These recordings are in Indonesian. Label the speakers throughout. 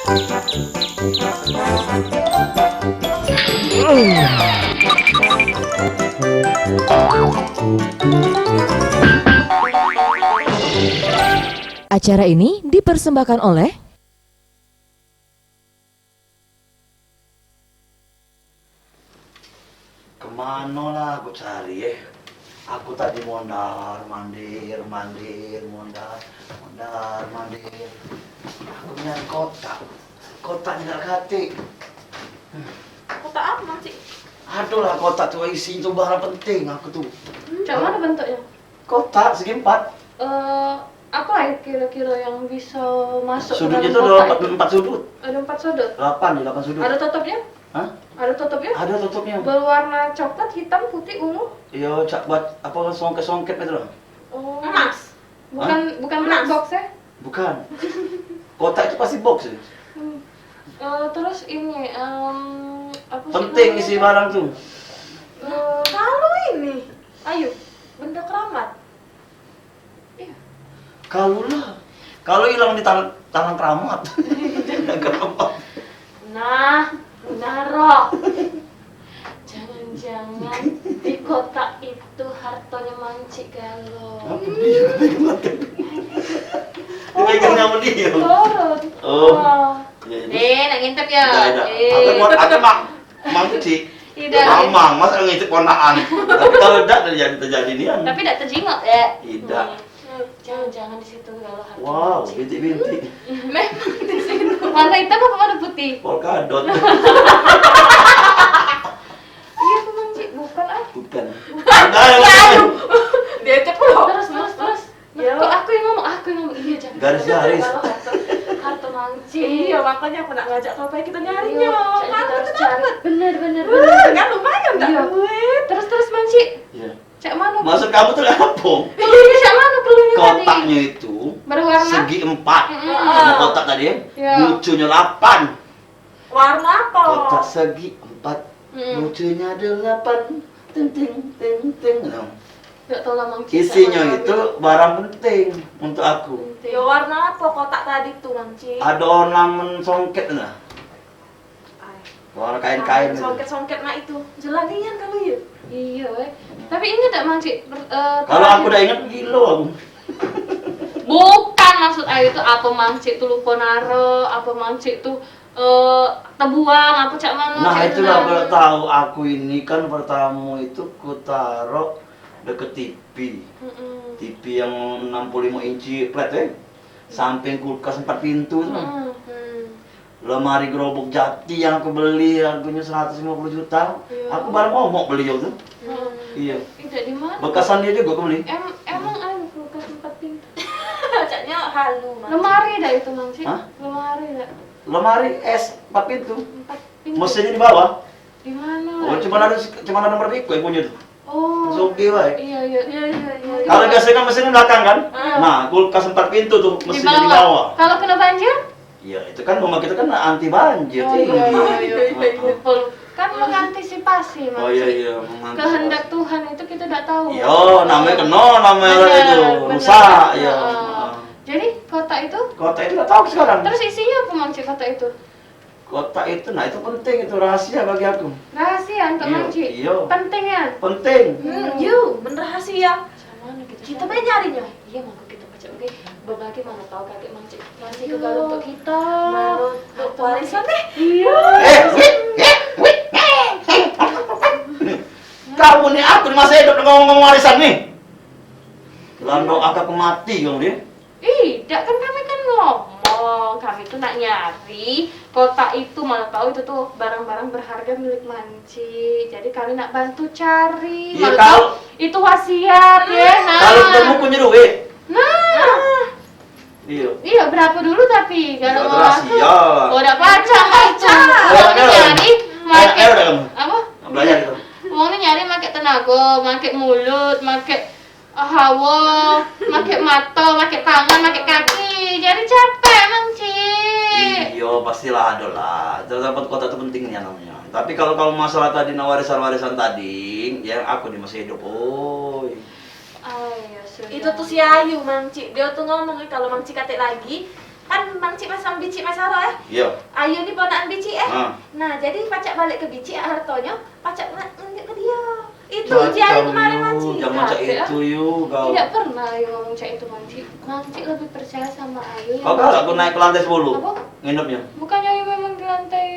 Speaker 1: Acara ini dipersembahkan oleh
Speaker 2: Kemana lah aku cari ya? Aku tadi mondar mandir, mondar mandir. Aku nyari kotaknya gak kati.
Speaker 3: Kotak apa sih?
Speaker 2: Aduh lah kotak tuh isi itu barang penting aku tuh.
Speaker 3: Cak mana bentuknya?
Speaker 2: Kotak segi 4.
Speaker 3: Apa ya kira-kira yang bisa masuk
Speaker 2: Sudutnya
Speaker 3: ke
Speaker 2: tuh
Speaker 3: dalam
Speaker 2: ada
Speaker 3: kotak itu?
Speaker 2: 4 sudut.
Speaker 3: Ada 4 sudut.
Speaker 2: 8 sudut.
Speaker 3: Ada tutupnya?
Speaker 2: Hah?
Speaker 3: Ada tutupnya?
Speaker 2: Ada tutupnya.
Speaker 3: Berwarna coklat, hitam, putih, ungu.
Speaker 2: Iya, cak buat apa songket itu loh.
Speaker 3: Oh.
Speaker 4: Emas.
Speaker 3: Bukan black box ya?
Speaker 2: Bukan. Kotak itu pasti box ya.
Speaker 3: Terus ini apa sih
Speaker 2: Penting
Speaker 3: namanya?
Speaker 2: isi barang tuh.
Speaker 4: Kalau ini, ayo, benda keramat.
Speaker 3: Iya.
Speaker 2: Kalau hilang di tangan keramat. Tidak keramat.
Speaker 3: Nah, Naro. Jangan-jangan di kotak itu hartanya Manci Galo.
Speaker 2: Apa dia pegang sama dia.
Speaker 3: Turun.
Speaker 2: Oh. Iya.
Speaker 3: Nak ngintip ya?
Speaker 2: Ada mangci.
Speaker 3: Tidak.
Speaker 2: Mamang, masa ngintip ponaan. Tapi kalau tidak terjadi nian.
Speaker 3: Tapi tidak terjengok ya?
Speaker 2: Tidak.
Speaker 3: Jangan di situ kalau harta
Speaker 2: Wow,
Speaker 3: Manci.
Speaker 2: bintik-bintik.
Speaker 3: Memang di situ. Warna hitam apa warna putih?
Speaker 2: Polkadot.
Speaker 3: Iya tuh Manci, bukan ah.
Speaker 2: Bukan. Ada.
Speaker 4: Dia ceplok.
Speaker 3: Terus.
Speaker 4: Ya.
Speaker 3: Kok aku yang ngomong? Iya jangan.
Speaker 2: Garis-garis.
Speaker 3: Kalau harta Manci.
Speaker 4: Iya, makanya aku nak ngajak kau kita nyarinya.
Speaker 3: Iya,
Speaker 4: Kan
Speaker 3: kita harus
Speaker 4: kita
Speaker 3: cari.
Speaker 4: dapat.
Speaker 3: Bener.
Speaker 4: Kan lumayan tak
Speaker 3: Iya.
Speaker 4: duit.
Speaker 3: Terus Manci.
Speaker 2: Iya.
Speaker 3: Cak mana?
Speaker 2: Maksud kamu tuh apa?
Speaker 3: Pelurunya cak mana pelurunya tadi?
Speaker 2: Kotaknya itu
Speaker 3: Berwarna?
Speaker 2: segi 4.
Speaker 3: Mm-mm.
Speaker 2: Sama kotak tadi ya.
Speaker 3: Iya.
Speaker 2: Lucunya 8.
Speaker 4: Warna apa?
Speaker 2: Kotak segi 4.
Speaker 3: Mm.
Speaker 2: Lucunya 8. Ting.
Speaker 3: Gak tau lah Manci.
Speaker 2: Isinya itu barang penting untuk aku.
Speaker 4: Ya warna apa kotak tadi tuh, Manci?
Speaker 2: Ada ornamen songket nah. Warna kain-kain itu.
Speaker 4: Songket nak itu. Jelanian kalau ya.
Speaker 3: Iya, tapi ingat gak Manci?
Speaker 2: Kalau aku udah ingat gilo aku.
Speaker 3: Bukan maksud ayo itu apa Manci itu lupa naro, apa Manci itu terbuang, apa cak mana?
Speaker 2: Nah
Speaker 3: cak
Speaker 2: itulah
Speaker 3: naro.
Speaker 2: baru tahu aku ini kan pertama itu ku taruh deket TV.
Speaker 3: Mm-mm.
Speaker 2: TV yang 65 inci flat ya. Samping kulkas 4 pintu tuh.
Speaker 3: Mm-mm.
Speaker 2: Lemari gerobak jati yang aku beli harganya 150 juta.
Speaker 3: Iya.
Speaker 2: Aku baru ngomong beli itu.
Speaker 3: Mm.
Speaker 2: Iya.
Speaker 3: Tidak di mana?
Speaker 2: Bekasan dia juga aku beli.
Speaker 3: Emang ada kulkas 4 pintu.
Speaker 4: Caknya halu, Manci.
Speaker 3: Lemari dah itu Manci.
Speaker 2: Hah?
Speaker 3: Lemari dah.
Speaker 2: Lemari es 4 pintu.
Speaker 3: 4 pintu.
Speaker 2: Mesinnya di bawah.
Speaker 3: Di mana?
Speaker 2: Oh, cuma ada nomor Biko yang punya tuh.
Speaker 3: Oh.
Speaker 2: Sugi wae.
Speaker 3: Iya.
Speaker 2: Kalau biasanya kan mesinnya belakang kan?
Speaker 3: Ah.
Speaker 2: Nah, kulkas 4 pintu tuh
Speaker 3: Di
Speaker 2: mesinnya di bawah.
Speaker 3: Kalau kena banjir?
Speaker 2: Iya, itu kan rumah kita kan anti banjir tinggi.
Speaker 3: Iya. Kan mengantisipasi Manci.
Speaker 2: Oh iya, mengantisipasi.
Speaker 3: Kehendak Tuhan itu kita tidak tahu.
Speaker 2: Iya, namanya namanya
Speaker 3: Bener,
Speaker 2: itu
Speaker 3: bener.
Speaker 2: rusak ya.
Speaker 3: Heeh. Jadi kota itu,
Speaker 2: Kota itu nggak tahu sekarang.
Speaker 3: terus isinya apa Manci kota itu?
Speaker 2: Kota itu, nah itu penting, itu rahasia bagi aku.
Speaker 3: Rahasia untuk
Speaker 2: Iya,
Speaker 3: Manci.
Speaker 2: iya.
Speaker 3: Penting ya.
Speaker 2: Penting.
Speaker 4: You, menrahasia.
Speaker 3: Sama
Speaker 4: Kita pengen nyarinya.
Speaker 3: Iya, mau kita baca oke. Berbagi mana tahu kakek Manci. Manci ke galau untuk kita.
Speaker 4: Malu untuk warisan deh.
Speaker 3: Iya.
Speaker 2: Wih. Kamu nih aku di masa hidup ngomong warisan nih. Landau aku mati kamu dia.
Speaker 3: Tidak, kan kami kan ngomong, kami tuh nak nyari kota itu, mana tahu itu tuh barang-barang berharga milik Manci. Jadi kami nak bantu cari.
Speaker 2: Iya,
Speaker 3: Mana
Speaker 2: kalau-
Speaker 3: tahu itu wasiat ya. Nah.
Speaker 2: Kalau ketemu punya duit.
Speaker 3: Nah. Iya, berapa dulu tapi
Speaker 2: Ya,
Speaker 3: kalau mau
Speaker 2: rahasia.
Speaker 3: aku. Oh, udah baca. Uangnya nyari, makai
Speaker 2: udah kamu.
Speaker 3: apa?
Speaker 2: Belajar gitu.
Speaker 3: Uangnya nyari makai tenaga, makai mulut, makai hawa, makai mata, makai tangan, makai kaki. Jadi capek Manci.
Speaker 2: Iya, pastilah ada lah. Terdapat kota itu pentingnya namanya. Tapi kalau masalah tadi warisan-warisan tadi, ya aku di masih hidup. Oh.
Speaker 3: Oh, iya, sudah.
Speaker 4: Itu tuh si Ayu, Manci. Dia tuh ngomong kalau Manci katek lagi, Kan Mang Cik masang bicik Mas Saro ya.
Speaker 2: Iya.
Speaker 4: Ayu ini ponakan bicik ya.
Speaker 2: Ah.
Speaker 4: Nah, jadi pacak balik ke bicik hartonya, pacak nunjuk ke dia. Itu
Speaker 2: Cacau
Speaker 4: ujian kemarin
Speaker 2: you,
Speaker 4: Mang Cik.
Speaker 2: jangan macam itu yuk kau.
Speaker 3: Tidak pernah Ayu ngomong cak itu Mang Cik. Mang Cik lebih percaya sama Ayu.
Speaker 2: Kau kalau aku naik ke lantai 10
Speaker 3: Apa?
Speaker 2: nginepnya.
Speaker 3: Bukannya Ayu memang di lantai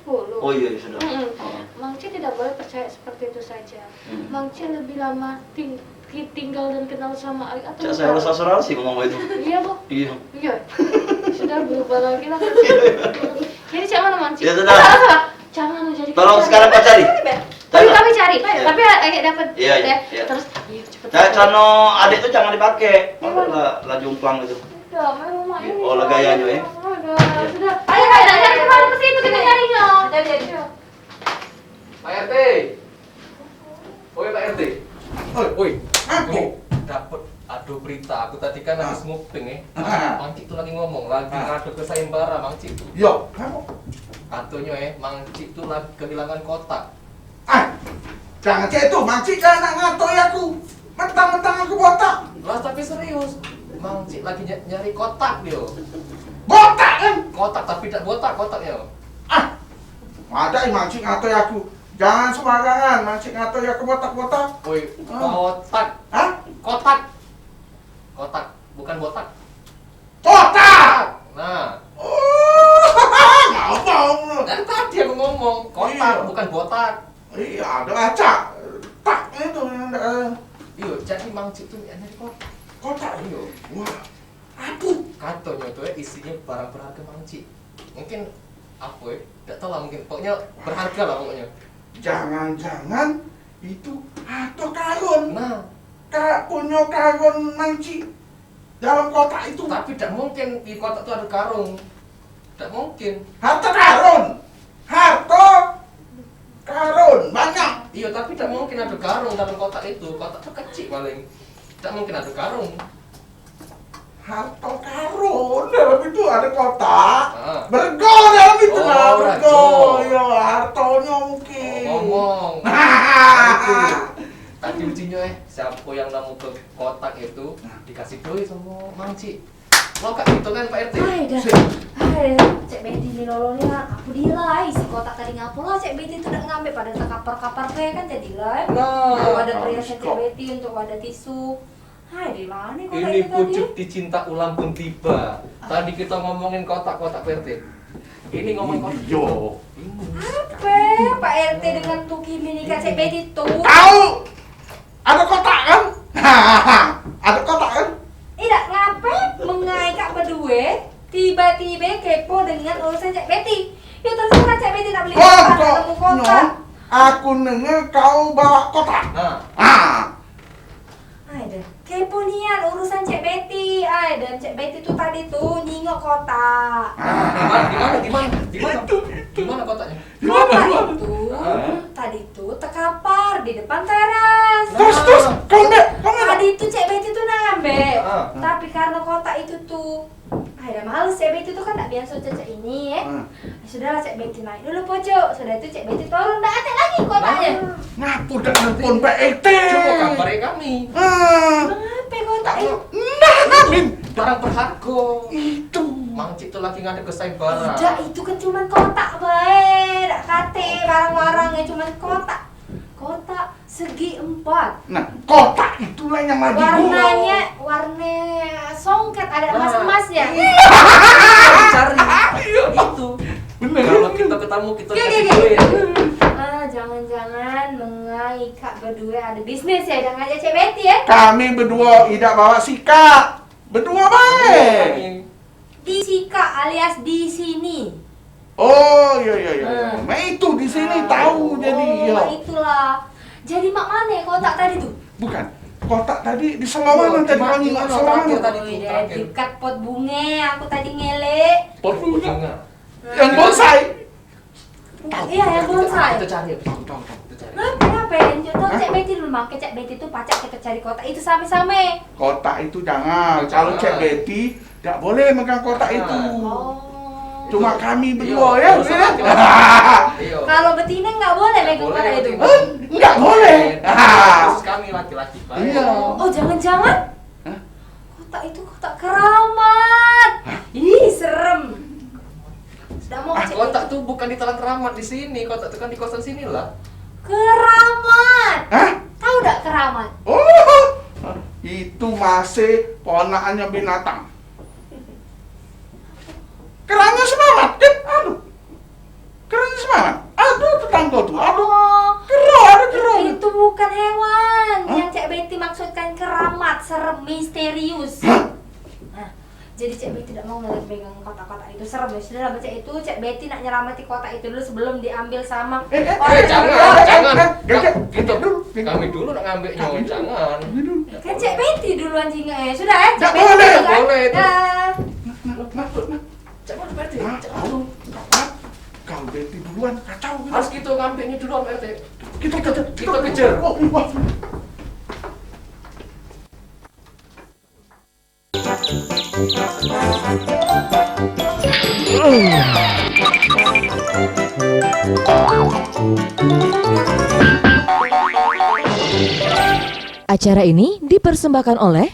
Speaker 3: 10?
Speaker 2: Oh iya sudah.
Speaker 3: Mm-mm.
Speaker 2: Oh.
Speaker 3: Mang Cik tidak boleh percaya seperti itu saja.
Speaker 2: Hmm.
Speaker 3: Mang Cik lebih lama tinggal dan kenal sama Ayu atau
Speaker 2: Cak saya rasa asuransi ngomong itu.
Speaker 3: Iya, Bu.
Speaker 2: Iya.
Speaker 3: Iya. Sudah berubah lagi lah. Jadi cak mana Mang Cik?
Speaker 2: Ya, sudah.
Speaker 3: Salah. Jangan jadi
Speaker 2: Tolong
Speaker 3: cari.
Speaker 2: sekarang kau cari.
Speaker 3: Tapi
Speaker 2: Cari.
Speaker 3: kami cari.
Speaker 2: Iya.
Speaker 3: Tapi agak dapat.
Speaker 2: Iya, iya,
Speaker 3: Ya.
Speaker 2: iya.
Speaker 3: Terus iya cepet.
Speaker 2: Cano adik tuh jangan dipakai. Oh, lah jomplang gitu.
Speaker 3: Udah, memang ini.
Speaker 2: Oh, lah gayanya, ya.
Speaker 3: Udah, sudah. Ayo cari kemana ke situ kita nyarinya.
Speaker 4: Jadi.
Speaker 5: Pak RT. Oi Pak RT. Oi.
Speaker 6: Apa?
Speaker 5: Dapat aduh berita. Aku tadi kan habis nguping ya.
Speaker 6: Ah.
Speaker 5: Mang Cik tuh lagi ngomong, lagi ngadu ke sayembara Mang Cik tuh.
Speaker 6: Yo, kamu.
Speaker 5: Katanya Mang Cik tuh lagi kehilangan kotak.
Speaker 6: Jangan cek itu, Makcik jangan ngatoi aku. Mentang-mentang aku botak.
Speaker 5: Lah tapi serius. Mang Cik lagi nyari kotak dia.
Speaker 6: Botak kan?
Speaker 5: Kotak tapi tidak botak kotaknya.
Speaker 6: Ada Makcik ngatoi aku. Jangan sembarangan, Makcik ngatoi aku botak-botak.
Speaker 5: Oi, kotak.
Speaker 6: Hah?
Speaker 5: Kotak. Kotak, bukan botak.
Speaker 6: Botak!
Speaker 5: Nah,
Speaker 6: Mau.
Speaker 5: dan tadi aku ngomong kotak
Speaker 6: Iya.
Speaker 5: bukan botak.
Speaker 6: Iya, ada acak. Tak itu yang ada
Speaker 5: Iya, jadi Mang Cik tuh nyari kotak.
Speaker 6: kotak.
Speaker 5: Iya.
Speaker 6: Wah, apa?
Speaker 5: Katanya tuh isinya barang berharga Mang Cik. Mungkin apa ya? Tidak tahu lah mungkin. Pokoknya berharga lah pokoknya.
Speaker 6: Jangan-jangan itu atau karun.
Speaker 5: Nah,
Speaker 6: Kak punya karun Makcik dalam kotak itu.
Speaker 5: tapi tidak mungkin di kotak itu ada karung. Tidak mungkin.
Speaker 6: Harta karun. Harta karun banyak.
Speaker 5: Iya, tapi tidak mungkin ada karung dalam kotak itu. Kotak itu kecil paling. Tidak mungkin ada karung.
Speaker 6: Harta karun dalam itu ada kotak.
Speaker 5: Ah.
Speaker 6: Bergo dalam itu
Speaker 5: Oh,
Speaker 6: lah bergo.
Speaker 5: bergo.
Speaker 6: Ya hartonya mungkin.
Speaker 5: Ngomong. Itu. Tadi ujinya siapa yang nemu ke kotak itu dikasih duit sama Mang Cik. Lo kak gitu kan Pak RT?
Speaker 4: Hai, Cek Betty ini nolongnya aku dia lah isi kotak tadi ngapa lah Cek Betty itu udah ngambil pada kapar-kapar kan jadi lah.
Speaker 5: Nah,
Speaker 4: Ada perhiasan Cek Betty untuk ada tisu. Hai, di mana kotak
Speaker 5: ini
Speaker 4: itu tadi?
Speaker 5: pucuk dicinta ulang pun tiba. Tadi kita ngomongin kotak-kotak Pak RT. Ini ngomong kotak.
Speaker 6: Yo.
Speaker 5: Ini.
Speaker 4: Apa? Pak RT dengan Tuki mini Kak Cek Betty tuh.
Speaker 6: Tahu? Ada kotak kan? Ada kotak kan?
Speaker 4: Tidak ngapa mengai Kak berdua tiba-tiba kepo dengan urusan Cek Betty. Ya terserah Cek Betty tak beli apa nemu kotak.
Speaker 6: Kotaknya aku dengar kau bawa kotak.
Speaker 5: Nah,
Speaker 4: Ada kepo nian urusan Cek Betty. Dan Cek Betty tuh tadi tuh nyingok kotak.
Speaker 5: gimana kotaknya?
Speaker 4: Kotak itu tadi tuh terkapar di depan teras.
Speaker 6: Terus kau enggak?
Speaker 4: Tadi itu Cek Betty tuh nambah.
Speaker 5: Ah.
Speaker 4: Tapi karena kotak itu tuh ada males Cek Betty tuh kan tak biasa cecek ini ya. Sudahlah Cek Betty naik dulu pojok. Sudah itu Cek Betty turun, enggak ada lagi kotaknya.
Speaker 6: Ngapu dah nelpon Pak RT.
Speaker 5: Coba kabarin kami.
Speaker 4: Kenapa kotak itu?
Speaker 5: Barang berharga.
Speaker 6: Itu.
Speaker 5: Mang Cik tuh lagi ngadep ke sayembara.
Speaker 4: Tidak, itu kan cuma kotak bae. Tak kate barang-barangnya cuma kotak. Kotak segi 4.
Speaker 6: Nah, kotak itulah yang lagi
Speaker 4: Warnanya warna songket ada emas-emasnya.
Speaker 5: Cari itu.
Speaker 6: Bener.
Speaker 5: Kalau kita ketemu kita
Speaker 4: Oke,
Speaker 5: kasih
Speaker 4: oke,
Speaker 5: duit.
Speaker 4: Jangan-jangan mengai Kak berdua ada bisnis ya, jangan aja Cek Betty ya.
Speaker 6: Kami berdua tidak bawa sikat. Berdua baik.
Speaker 4: Di Sika alias di sini.
Speaker 6: Oh, iya. Nah, itu di sini tahu jadi ya.
Speaker 4: Oh, itulah. Jadi mak mana kotak tadi tuh?
Speaker 6: Bukan. Kotak tadi di Selawangan tadi kau nyimak Selawangan.
Speaker 5: Tadi tuh,
Speaker 4: Oh, iya,
Speaker 5: terakhir.
Speaker 4: dekat pot bunga, aku tadi ngelek.
Speaker 6: Pot bunga.
Speaker 5: Bunga.
Speaker 6: Yang bonsai.
Speaker 4: Iya, yang bonsai.
Speaker 5: Kita cari ya, tahu. Kita cari.
Speaker 4: Kenapa? Tahu Cek Betty dulu, makanya Cek Betty tuh pacak kita cari kotak itu sama-sama.
Speaker 6: Kotak itu jangan. Kalau Cek Betty tidak boleh megang kotak itu.
Speaker 4: Oh.
Speaker 6: Cuma kami
Speaker 5: Iya,
Speaker 6: berdua ya.
Speaker 5: urusan
Speaker 6: ya.
Speaker 5: laki-laki. Iya.
Speaker 4: Kalau betina nggak boleh megang
Speaker 5: Boleh,
Speaker 4: kotak itu.
Speaker 5: betina.
Speaker 6: Enggak boleh.
Speaker 5: Khusus kami laki-laki. Pak.
Speaker 6: Iya.
Speaker 4: Oh, jangan-jangan
Speaker 6: Hah?
Speaker 4: kotak itu kotak keramat. Ih, serem. Sudah mau
Speaker 5: Ah,
Speaker 4: cek
Speaker 5: kotak tuh bukan di Talang Keramat di sini, kotak tuh kan di kosan sini lah.
Speaker 4: Keramat.
Speaker 6: Hah?
Speaker 4: Tahu enggak keramat?
Speaker 6: Oh, itu masih ponakannya binatang. Kerangnya semangat, aduh. Kerangnya semangat. Aduh, tetangga tuh. Aduh.
Speaker 4: Oh,
Speaker 6: Ada kera.
Speaker 4: itu bukan hewan.
Speaker 6: Hah?
Speaker 4: Yang Cek Betty maksudkan keramat, serem, misterius.
Speaker 6: Hah?
Speaker 4: Nah, jadi Cek Betty tidak mau ngeliat pegang kotak-kotak itu serem ya. Sudah baca itu, Cek Betty nak nyelamati kotak itu dulu sebelum diambil sama
Speaker 5: Jangan.
Speaker 6: Gak,
Speaker 5: Gitu.
Speaker 6: dulu.
Speaker 5: Kami dulu nak ngambilnya, jangan.
Speaker 4: Kan Cek Betty dulu anjingnya ya. Sudah ya, Cek
Speaker 6: Nggak
Speaker 4: Betty
Speaker 6: boleh,
Speaker 4: dulu, kan?
Speaker 5: boleh itu.
Speaker 4: Dah.
Speaker 5: Jangan berarti.
Speaker 6: Aduh, kalau Betty duluan kacau gitu.
Speaker 5: Harus gitu ngambilnya duluan RT.
Speaker 6: Kita
Speaker 5: kejar.
Speaker 6: Oh, wah.
Speaker 1: Acara ini dipersembahkan oleh